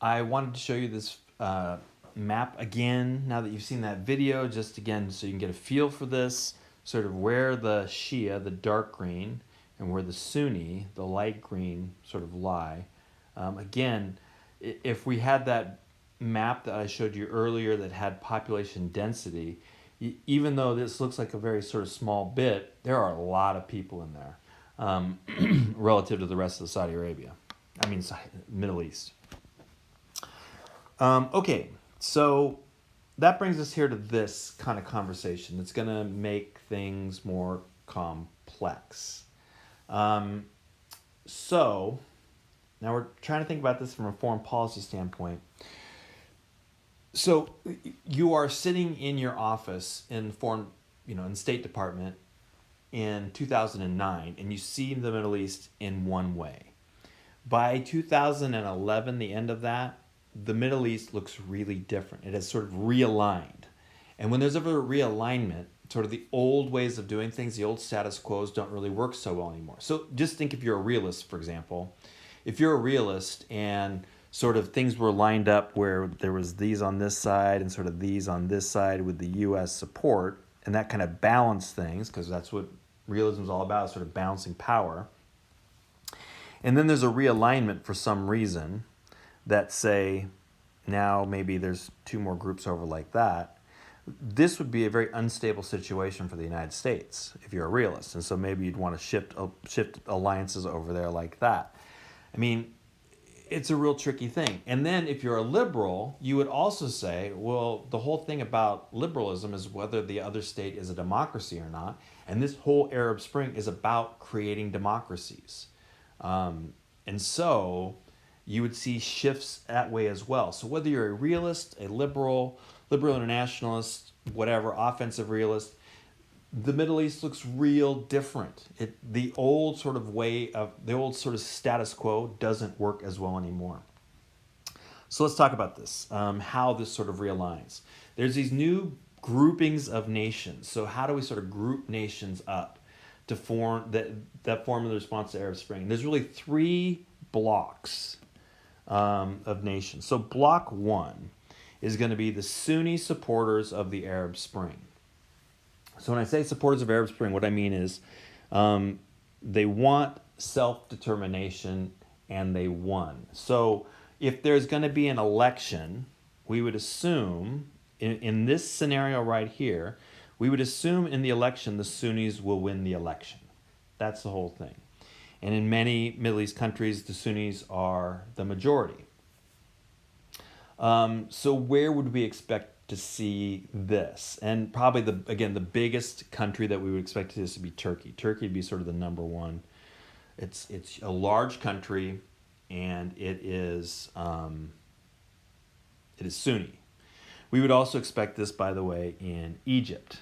I wanted to show you this map again, now that you've seen that video, just again so you can get a feel for this, sort of where the Shia, the dark green, and where the Sunni, the light green, sort of lie. Again, if we had that map that I showed you earlier that had population density, even though this looks like a very sort of small bit, there are a lot of people in there relative to the rest of Saudi Arabia. I mean, Middle East. Okay, so that brings us here to this kind of conversation that's going to make things more complex. So now we're trying to think about this from a foreign policy standpoint. So you are sitting in your office in foreign, in State Department in 2009, and you see the Middle East in one way. By 2011, the end of that, the Middle East looks really different. It has sort of realigned. And when there's ever a realignment, sort of the old ways of doing things, the old status quos don't really work so well anymore. So just think if you're a realist, for example. If you're a realist and sort of things were lined up where there was these on this side and sort of these on this side with the U.S. support, and that kind of balanced things, because that's what realism is all about, sort of balancing power. And then there's a realignment for some reason that say now maybe there's two more groups over like that. This would be a very unstable situation for the United States if you're a realist. And so maybe you'd want to shift alliances over there like that. I mean, it's a real tricky thing. And then if you're a liberal, you would also say, well, the whole thing about liberalism is whether the other state is a democracy or not. And this whole Arab Spring is about creating democracies. And so you would see shifts that way as well. So whether you're a realist, a liberal internationalist, whatever, offensive realist, the Middle East looks real different. The old sort of status quo doesn't work as well anymore. So let's talk about this, how this sort of realigns. There's these new groupings of nations. So how do we sort of group nations up to form that form of the response to Arab Spring? There's really three blocks of nations. So block one is going to be the Sunni supporters of the Arab Spring. So when I say supporters of Arab Spring, what I mean is they want self-determination and they won. So if there's going to be an election, we would assume, in this scenario right here, we would assume in the election the Sunnis will win the election. That's the whole thing. And in many Middle East countries, the Sunnis are the majority. So where would we expect to see this? And probably, the biggest country that we would expect this to be Turkey. Turkey would be sort of the number one. It's a large country, and it is Sunni. We would also expect this, by the way, in Egypt.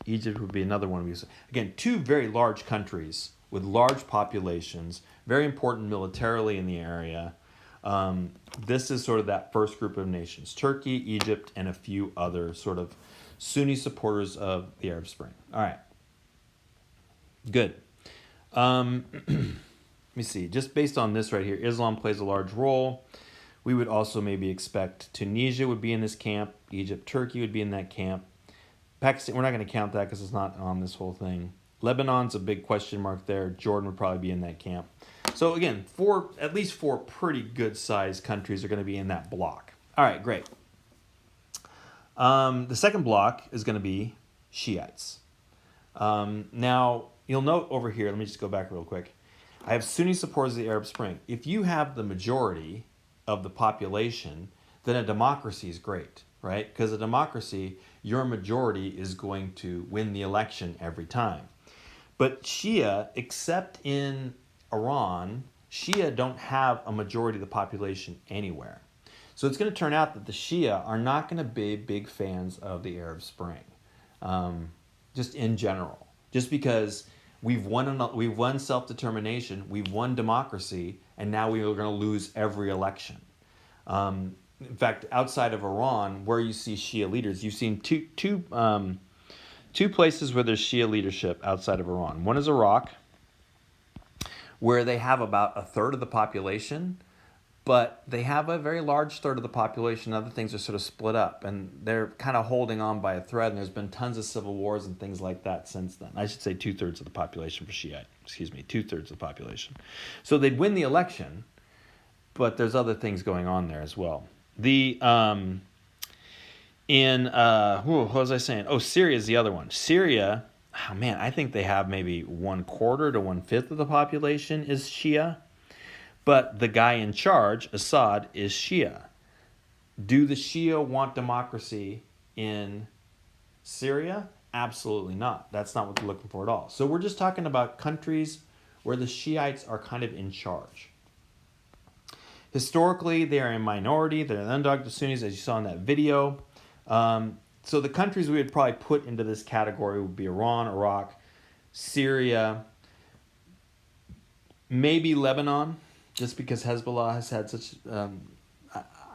Egypt would be another one. Again, two very large countries with large populations, very important militarily in the area. This is sort of that first group of nations: Turkey, Egypt, and a few other sort of Sunni supporters of the Arab Spring. All right. Good. Let me see. Just based on this right here, Islam plays a large role. We would also maybe expect Tunisia would be in this camp. Egypt, Turkey would be in that camp. Pakistan, we're not going to count that because it's not on this whole thing. Lebanon's a big question mark there. Jordan would probably be in that camp. So again, at least four pretty good sized countries are going to be in that block. All right, great. The second block is going to be Shiites. Now, you'll note over here, let me just go back real quick. I have Sunni supporters of the Arab Spring. If you have the majority of the population, then a democracy is great, right? Because a democracy, your majority is going to win the election every time. But Shia, except in Iran, Shia don't have a majority of the population anywhere. So it's going to turn out that the Shia are not going to be big fans of the Arab Spring, just in general. Just because we've won self-determination, we've won democracy, and now we are going to lose every election. In fact, outside of Iran, where you see Shia leaders, you've seen two places where there's Shia leadership outside of Iran. One is Iraq, where they have about a third of the population, but they have a very large third of the population. Other things are sort of split up, and they're kind of holding on by a thread, and there's been tons of civil wars and things like that since then. I should say 2/3 of the population for Shiite. 2/3 of the population. So they'd win the election, but there's other things going on there as well. What was I saying? Oh, Syria is the other one. Syria, oh man, I think they have maybe 1/4 to 1/5 of the population is Shia. But the guy in charge, Assad, is Shia. Do the Shia want democracy in Syria? Absolutely not. That's not what they're looking for at all. So we're just talking about countries where the Shiites are kind of in charge. Historically, they are a minority. They're the underdog to Sunnis, as you saw in that video. So the countries we would probably put into this category would be Iran, Iraq, Syria, maybe Lebanon, just because Hezbollah has had such.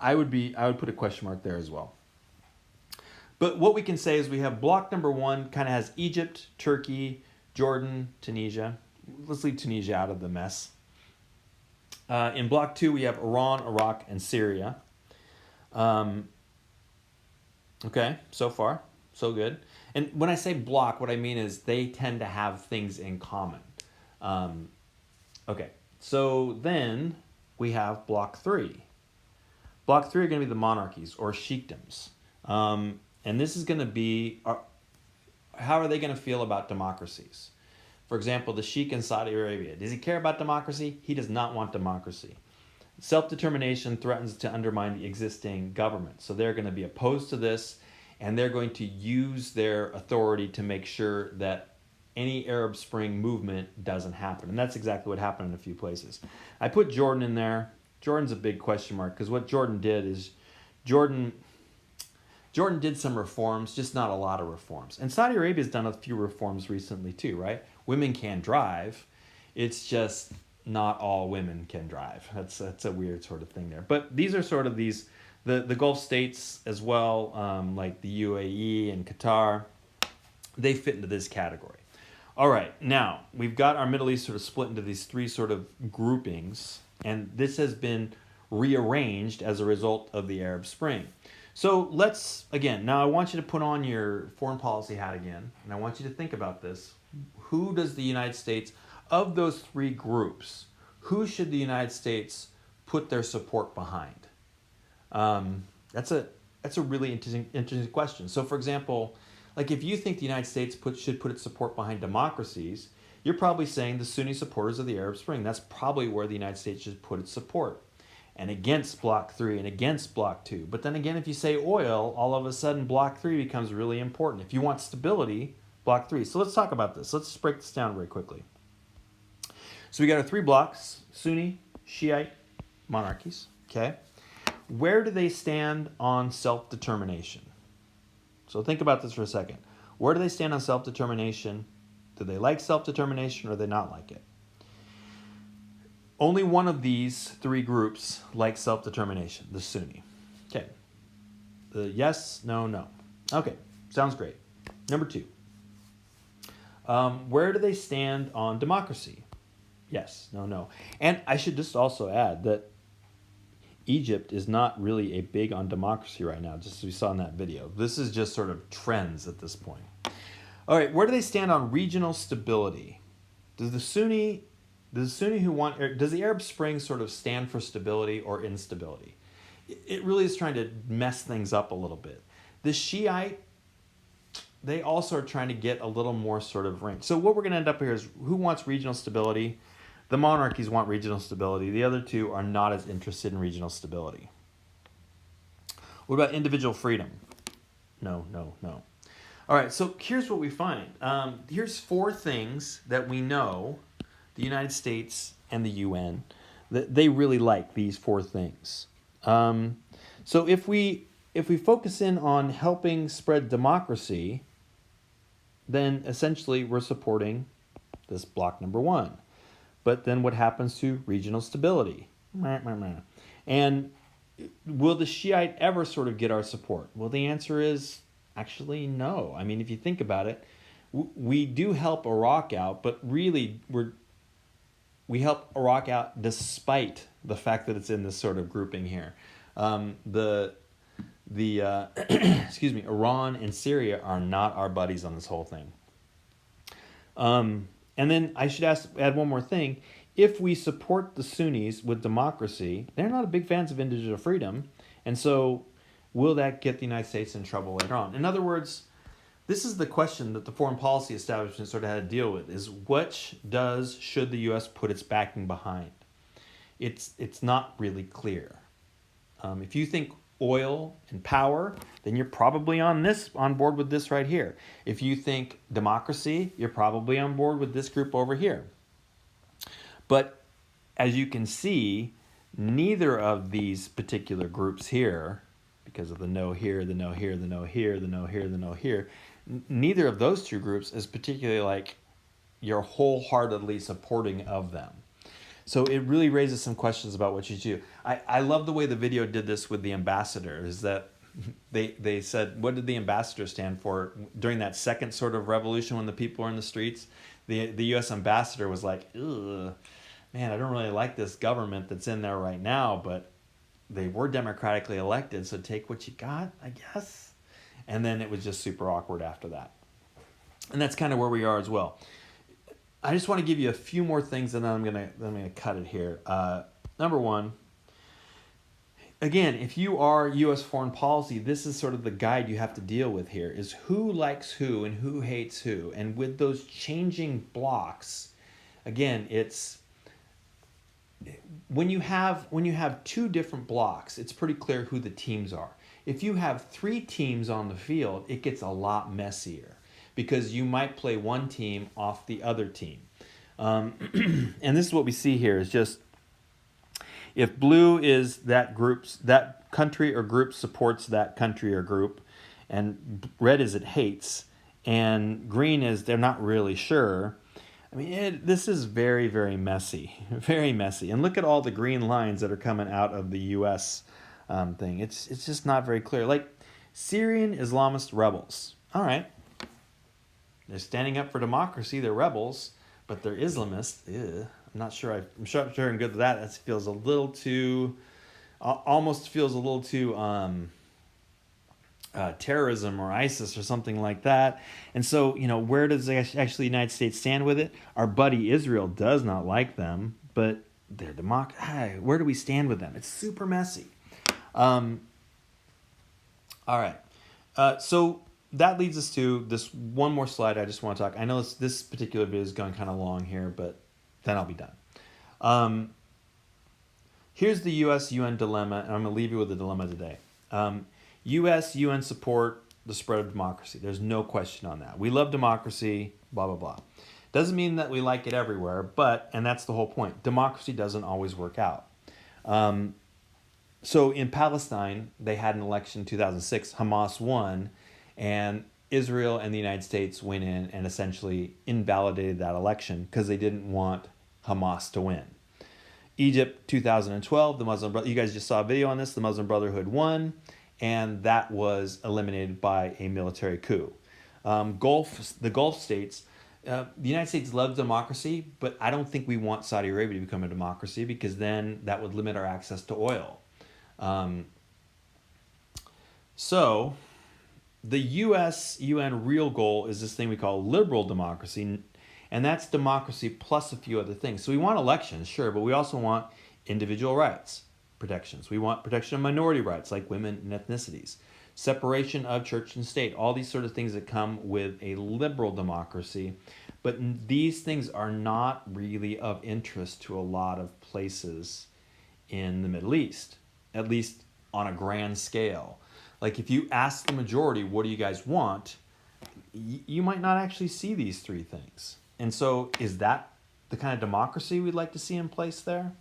I would put a question mark there as well. But what we can say is we have block number 1 kind of has Egypt, Turkey, Jordan, Tunisia. Let's leave Tunisia out of the mess. In block 2 we have Iran, Iraq, and Syria. Okay, so far, so good. And when I say block, what I mean is they tend to have things in common. Okay, so then we have block 3. Block 3 are going to be the monarchies or sheikdoms. And this is going to be, how are they going to feel about democracies? For example, the sheikh in Saudi Arabia. Does he care about democracy? He does not want democracy. Self-determination threatens to undermine the existing government. So they're going to be opposed to this, and they're going to use their authority to make sure that any Arab Spring movement doesn't happen. And that's exactly what happened in a few places. I put Jordan in there. Jordan's a big question mark, because what Jordan did is Jordan did some reforms, just not a lot of reforms. And Saudi Arabia's done a few reforms recently too, right? Women can drive. It's just not all women can drive. That's a weird sort of thing there. But these are sort of the Gulf states as well, like the UAE and Qatar. They fit into this category. All right, now we've got our Middle East sort of split into these 3 sort of groupings, and this has been rearranged as a result of the Arab Spring. So now I want you to put on your foreign policy hat again, and I want you to think about this. Who does the United States, of those 3 groups, who should the United States put their support behind? That's a really interesting question. So for example, like if you think the United States should put its support behind democracies, you're probably saying the Sunni supporters of the Arab Spring. That's probably where the United States should put its support. And against block 3 and against block 2. But then again, if you say oil, all of a sudden block 3 becomes really important. If you want stability, block 3. So let's talk about this. Let's break this down very quickly. So we got our 3 blocks: Sunni, Shiite, monarchies. Okay. Where do they stand on self-determination? So think about this for a second. Where do they stand on self-determination? Do they like self-determination or do they not like it? Only one of these 3 groups likes self-determination, the Sunni. Okay. The yes, no, no. Okay, sounds great. Number 2. Where do they stand on democracy? Yes, no, no. And I should just also add that Egypt is not really big on democracy right now, just as we saw in that video. This is just sort of trends at this point. All right, where do they stand on regional stability? Does the Arab Spring sort of stand for stability or instability? It really is trying to mess things up a little bit. The Shiite, they also are trying to get a little more sort of range. So what we're going to end up here is who wants regional stability? The monarchies want regional stability. The other 2 are not as interested in regional stability. What about individual freedom? No, no, no. All right, so here's what we find. Here's 4 things that we know the United States and the UN, that they really like these 4 things. So if we focus in on helping spread democracy, then essentially we're supporting this block number 1. But then what happens to regional stability? And will the Shiite ever sort of get our support? Well, the answer is actually no. I mean, if you think about it, we do help Iraq out, but really we help Iraq out despite the fact that it's in this sort of grouping here. Excuse me, Iran and Syria are not our buddies on this whole thing. And then I should add one more thing. If we support the Sunnis with democracy, they're not big fans of individual freedom. And so will that get the United States in trouble later on? In other words, this is the question that the foreign policy establishment sort of had to deal with, is should the U.S. put its backing behind? It's not really clear. If you think oil and power, then you're probably on board with this right here. If you think democracy, you're probably on board with this group over here. But as you can see, neither of these particular groups here, because of the no here, the no here, the no here, the no here, the no here, neither of those two groups is particularly like you're wholeheartedly supporting of them. So it really raises some questions about what you do. I love the way the video did this with the ambassador, is that they said, what did the ambassador stand for during that second sort of revolution when the people were in the streets? The U.S. ambassador was like, ugh, man, I don't really like this government that's in there right now, but they were democratically elected, so take what you got, I guess. And then it was just super awkward after that. And that's kind of where we are as well. I just want to give you a few more things, and then I'm gonna cut it here. Number one, again, if you are U.S. foreign policy, this is sort of the guide you have to deal with here, is who likes who and who hates who. And with those changing blocks, again, it's when you have two different blocks, it's pretty clear who the teams are. If you have three teams on the field, it gets a lot messier, because you might play one team off the other team. And this is what we see here, is just if blue is that country or group supports that country or group, and red is it hates, and green is they're not really sure. I mean, this is very, very messy, very messy. And look at all the green lines that are coming out of the U.S. Thing. It's just not very clear. Like Syrian Islamist rebels. All right. They're standing up for democracy. They're rebels, but they're Islamists. Ew. I'm not sure. I'm sure I'm good with that. That feels a little too, almost feels a little too terrorism or ISIS or something like that. And so, where does actually the United States stand with it? Our buddy Israel does not like them, but they're where do we stand with them? It's super messy. All right. So that leads us to this one more slide I just want to talk. I know this particular video is going kind of long here, but then I'll be done. Here's the U.S.-UN dilemma, and I'm going to leave you with the dilemma today. U.S.-UN support the spread of democracy. There's no question on that. We love democracy, blah, blah, blah. Doesn't mean that we like it everywhere, and that's the whole point, democracy doesn't always work out. So in Palestine, they had an election in 2006. Hamas won, and Israel and the United States went in and essentially invalidated that election because they didn't want Hamas to win. Egypt, 2012, the Muslim Brotherhood, you guys just saw a video on this, the Muslim Brotherhood won, and that was eliminated by a military coup. The Gulf states, the United States loves democracy, but I don't think we want Saudi Arabia to become a democracy, because then that would limit our access to oil. So the U.S.-UN real goal is this thing we call liberal democracy, and that's democracy plus a few other things. So we want elections, sure, but we also want individual rights protections. We want protection of minority rights, like women and ethnicities, separation of church and state, all these sort of things that come with a liberal democracy. But these things are not really of interest to a lot of places in the Middle East, at least on a grand scale. Like if you ask the majority, what do you guys want? You might not actually see these three things. And so is that the kind of democracy we'd like to see in place there?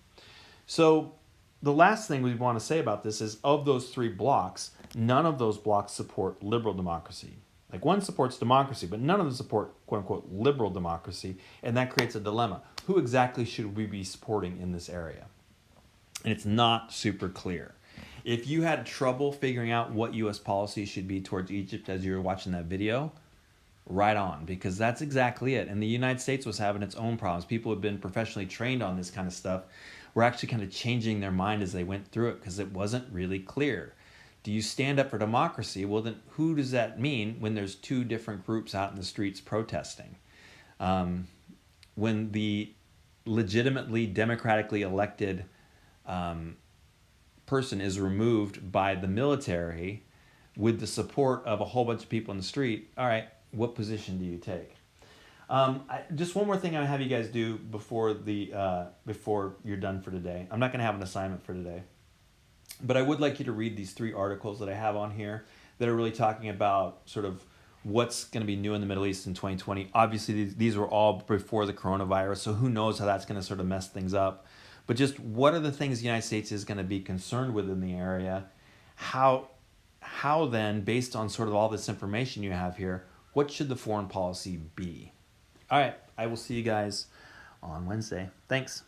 So the last thing we want to say about this is, of those three blocks, none of those blocks support liberal democracy. Like one supports democracy, but none of them support quote unquote liberal democracy. And that creates a dilemma. Who exactly should we be supporting in this area? And it's not super clear. If you had trouble figuring out what U.S. policy should be towards Egypt as you were watching that video, right on, because that's exactly it. And the United States was having its own problems. People have been professionally trained on this kind of stuff were actually kind of changing their mind as they went through it because it wasn't really clear. Do you stand up for democracy? Well, then who does that mean when there's two different groups out in the streets protesting? When the legitimately democratically elected person is removed by the military with the support of a whole bunch of people in the street, all right, what position do you take? Just one more thing I have you guys do before you're done for today. I'm not going to have an assignment for today, but I would like you to read these 3 articles that I have on here that are really talking about sort of what's going to be new in the Middle East in 2020. Obviously, these were all before the coronavirus, so who knows how that's going to sort of mess things up. But just what are the things the United States is going to be concerned with in the area? How then, based on sort of all this information you have here, what should the foreign policy be? All right, I will see you guys on Wednesday. Thanks.